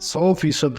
100%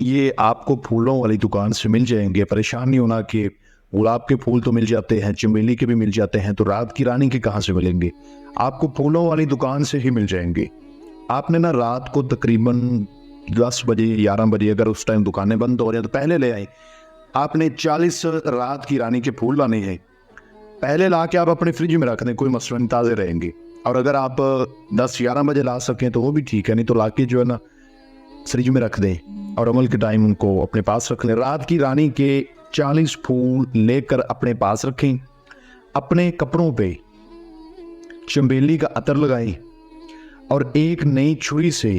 یہ آپ کو پھولوں والی دکان سے مل جائیں گے. پریشان نہیں ہونا کہ گلاب کے پھول تو مل جاتے ہیں, چمیلی کے بھی مل جاتے ہیں, تو رات کی رانی کے کہاں سے ملیں گے؟ آپ کو پھولوں والی دکان سے ہی مل جائیں گے. آپ نے نا رات کو تقریباً 10 بجے 11 بجے اگر اس ٹائم دکانیں بند ہو رہی ہیں تو پہلے لے آئیں. آپ نے 40 رات کی رانی کے پھول لانے ہیں, پہلے لا کے آپ اپنے فریج میں رکھ دیں, کوئی مسئلہ نہیں, تازے رہیں گے. اور اگر آپ 10-11 بجے لا سکیں تو وہ بھی ٹھیک ہے, نہیں تو لا کے جو ہے نا فریج میں رکھ دیں اور عمل کے ٹائم ان کو اپنے پاس رکھ لیں. رات کی رانی کے 40 پھول لے کر اپنے پاس رکھیں. اپنے کپڑوں پہ چنبیلی کا عطر لگائیں اور ایک نئی چھری سے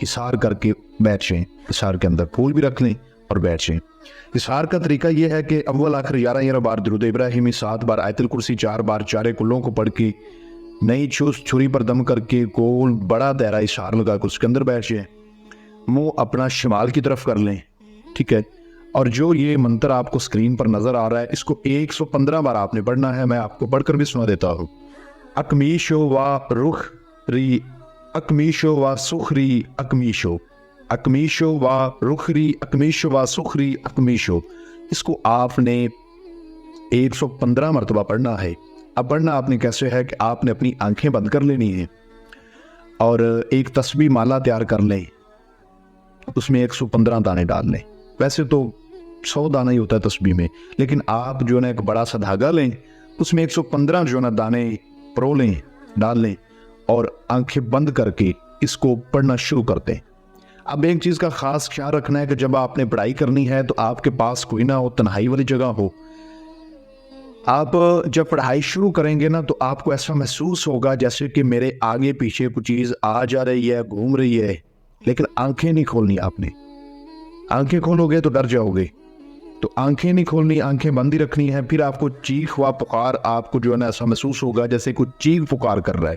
حصار کر کے بیٹھ جائیں. حصار کے اندر پھول بھی رکھ لیں اور بیٹھ جائیں. حصار کا طریقہ یہ ہے کہ اول آخر 11 بار درود ابراہیمی, 7 بار آیت الکرسی, 4 بار چارے کلوں کو پڑھ کے نئی چھری پر دم کر کے گول بڑا دائرہ حصار لگا کے اس کے اندر بیٹھ جائیں. منہ اپنا شمال کی طرف کر لیں, ٹھیک ہے. اور جو یہ منتر آپ کو سکرین پر نظر آ رہا ہے اس کو 115 بار آپ نے پڑھنا ہے. میں آپ کو پڑھ کر بھی سنا دیتا ہوں. اکمیشو و رخ ری اکمیشو و سخری اکمیشو, اکمیشو و رخری اکمیشو و سخری اکمیشو. اس کو آپ نے 115 مرتبہ پڑھنا ہے. اب پڑھنا آپ نے کیسے ہے کہ آپ نے اپنی آنکھیں بند کر لینی ہیں اور ایک تسبیح مالا تیار کر لیں, اس میں 115 دانے ڈال لیں. ویسے تو 100 دانہ ہی ہوتا ہے تسبیح میں, لیکن آپ جو ہے نا ایک بڑا سا دھاگا لیں, اس میں 115 جو ہے نا دانے پرو لیں, ڈال لیں اور آنکھیں بند کر کے اس کو پڑھنا شروع کر دیں. اب ایک چیز کا خاص خیال رکھنا ہے کہ جب آپ نے پڑھائی کرنی ہے تو آپ کے پاس کوئی نہ ہو, تنہائی والی جگہ ہو. آپ جب پڑھائی شروع کریں گے نا تو آپ کو ایسا محسوس ہوگا جیسے کہ میرے آگے پیچھے کچھ چیز آ جا رہی ہے, گھوم رہی ہے, لیکن آنکھیں نہیں کھولنی. آپ نے آنکھیں کھولو گے تو ڈر جاؤ گے, تو آنکھیں نہیں کھولنی, آنکھیں بند ہی رکھنی ہے. پھر آپ کو چیخ و پکار آپ کو جو ہے نا ایسا محسوس ہوگا جیسے کوئی چیخ پکار کر رہا ہے.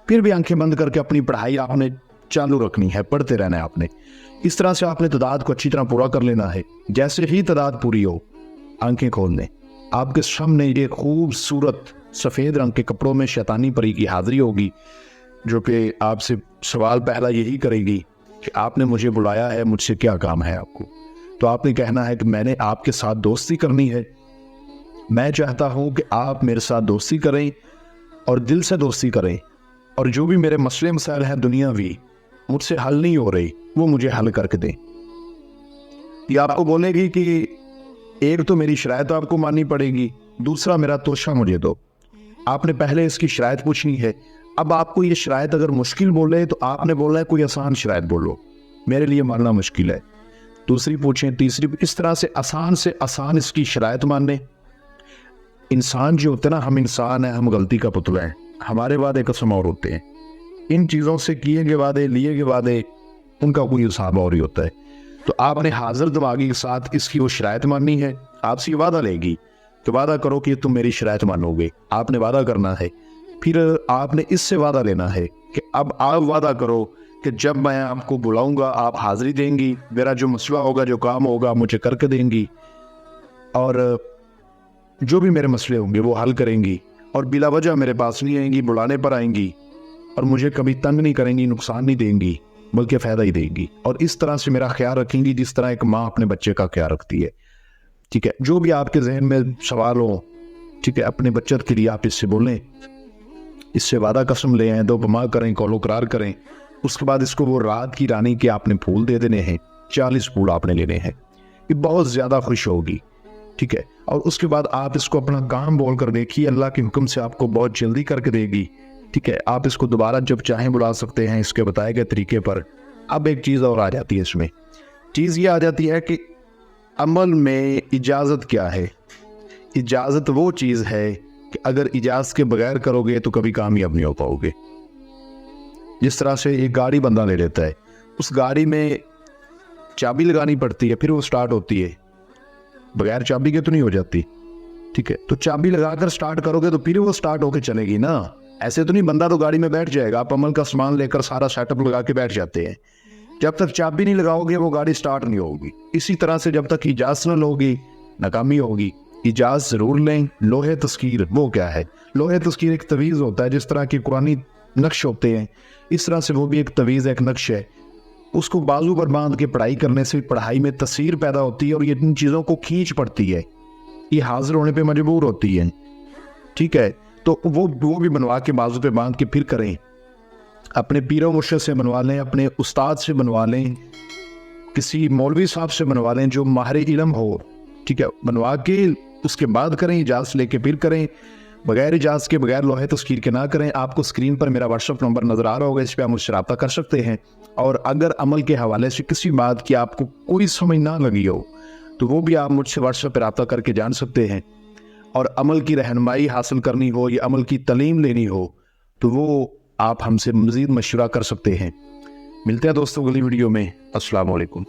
پھر بھی آنکھیں بند کر کے اپنی پڑھائی آپ نے چالو رکھنی ہے, پڑھتے رہنا ہے آپ نے. اس طرح سے آپ نے تعداد کو اچھی طرح پورا کر لینا ہے. جیسے ہی تعداد پوری ہو آنکھیں کھول لیں. آپ کے سامنے یہ خوبصورت سفید رنگ کے کپڑوں میں شیطانی پری کی حاضری ہوگی, جو کہ آپ سے سوال پہلا یہی کرے گی کہ آپ نے مجھے بلایا ہے, مجھ سے کیا کام ہے آپ کو؟ تو آپ نے کہنا ہے کہ میں نے آپ کے ساتھ دوستی کرنی ہے. میں چاہتا ہوں کہ آپ میرے ساتھ دوستی کریں اور دل سے دوستی کریں, اور جو بھی میرے مسئلے مسائل ہیں دنیاوی مجھ سے حل نہیں ہو رہی وہ مجھے حل کر کے دیں. یہ آپ کو بولے گی کہ ایک تو میری شرائط آپ کو ماننی پڑے گی, دوسرا میرا توشہ مجھے دو. آپ نے پہلے اس کی شرائط پوچھنی ہے. اب آپ کو یہ شرائط اگر مشکل بولے تو آپ نے بولنا ہے کوئی آسان شرائط بولو, میرے لیے ماننا مشکل ہے. دوسری پوچھیں, تیسری, اس طرح سے آسان اس کی شرائط ماننے. انسان جو ہوتے ہیں نا, ہم انسان ہیں, ہم غلطی کا پتلا ہیں, ہمارے وعدے قسم اور ہوتے ہیں. ان چیزوں سے کیے گئے وعدے, لیے گئے وعدے, ان کا کوئی حساب اور ہی ہوتا ہے. تو آپ نے حاضر دماغی کے ساتھ اس کی وہ شرائط ماننی ہے. آپ سے وعدہ لے گی کہ وعدہ کرو کہ تم میری شرائط مانو گے. آپ نے وعدہ کرنا ہے. پھر آپ نے اس سے وعدہ لینا ہے کہ اب آپ وعدہ کرو کہ جب میں آپ کو بلاؤں گا آپ حاضری دیں گی, میرا جو مسئلہ ہوگا, جو کام ہوگا مجھے کر کے دیں گی, اور جو بھی میرے مسئلے ہوں گے وہ حل کریں گی, اور بلا وجہ میرے پاس نہیں آئیں گی, بلانے پر آئیں گی, اور مجھے کبھی تنگ نہیں کریں گی, نقصان نہیں دیں گی, بلکہ فائدہ ہی دیں گی. اور اس طرح سے میرا خیال رکھیں گی جس طرح ایک ماں اپنے بچے کا خیال رکھتی ہے. ٹھیک ہے, جو بھی آپ کے ذہن میں سوال ہو, ٹھیک ہے, اپنے بچت کے لیے آپ اس سے بولیں, اس سے وعدہ قسم لے آئیں, دو بما کریں, قول و قرار کریں. اس کے بعد اس کو وہ رات کی رانی کے آپ نے پھول دے دینے ہیں, 40 پھول آپ نے لینے ہیں. یہ بہت زیادہ خوش ہوگی. ٹھیک ہے, اور اس کے بعد آپ اس کو اپنا کام بول کر دیکھیے, اللہ کے حکم سے آپ کو بہت جلدی کر کے دے گی. ٹھیک ہے, آپ اس کو دوبارہ جب چاہیں بلا سکتے ہیں اس کے بتائے گئے طریقے پر. اب ایک چیز اور آ جاتی ہے اس میں, چیز یہ آ جاتی ہے کہ عمل میں اجازت کیا ہے. اجازت وہ چیز ہے کہ اگر اجازت کے بغیر کرو گے تو کبھی کامیاب نہیں ہو پاؤ گے. جس طرح سے ایک گاڑی بندہ لے لیتا ہے, اس گاڑی میں چابی لگانی پڑتی ہے, پھر وہ سٹارٹ ہوتی ہے, بغیر چابی کے تو نہیں ہو جاتی. ٹھیک ہے, تو چابی لگا کر سٹارٹ کرو گے تو پھر وہ سٹارٹ ہو کے چلے گی نا. ایسے تو نہیں بندہ تو گاڑی میں بیٹھ جائے گا, آپ عمل کا سامان لے کر سارا سیٹ اپ لگا کے بیٹھ جاتے ہیں, جب تک چابی نہیں لگاؤ گے وہ گاڑی سٹارٹ نہیں ہوگی. اسی طرح سے جب تک اجازت نہ لوگی ناکامی ہوگی. اجازت ضرور لیں. لوہے تذکیر وہ کیا ہے؟ لوہے تذکیر ایک تویز ہوتا ہے, جس طرح کے قرآنی نقش ہوتے ہیں اس طرح سے وہ بھی ایک تویز, ایک نقش ہے. اس کو بازو پر باندھ کے پڑھائی کرنے سے پڑھائی میں تاثیر پیدا ہوتی ہے اور یہ ان چیزوں کو کھینچ پڑتی ہے، یہ حاضر ہونے پہ مجبور ہوتی ہے، ٹھیک ہے؟ تو وہ بھی بنوا کے بازو پہ باندھ کے پھر کریں، اپنے پیر و مرشد سے بنوا لیں، اپنے استاد سے بنوا لیں، کسی مولوی صاحب سے بنوا لیں جو ماہر علم ہو، ٹھیک ہے؟ بنوا کے اس کے بعد کریں، اجازت لے کے پھر کریں، بغیر اجازت کے، بغیر لوہے تسخیر کے نہ کریں۔ آپ کو اسکرین پر میرا واٹس ایپ نمبر نظر آ رہا ہوگا، اس پہ آپ مجھ سے رابطہ کر سکتے ہیں، اور اگر عمل کے حوالے سے کسی بات کی آپ کو کوئی سمجھ نہ لگی ہو تو وہ بھی آپ مجھ سے واٹس ایپ پہ رابطہ کر کے جان سکتے ہیں، اور عمل کی رہنمائی حاصل کرنی ہو یا عمل کی تعلیم لینی ہو تو وہ آپ ہم سے مزید مشورہ کر سکتے ہیں۔ ملتے ہیں دوستوں اگلی ویڈیو میں۔ السلام علیکم۔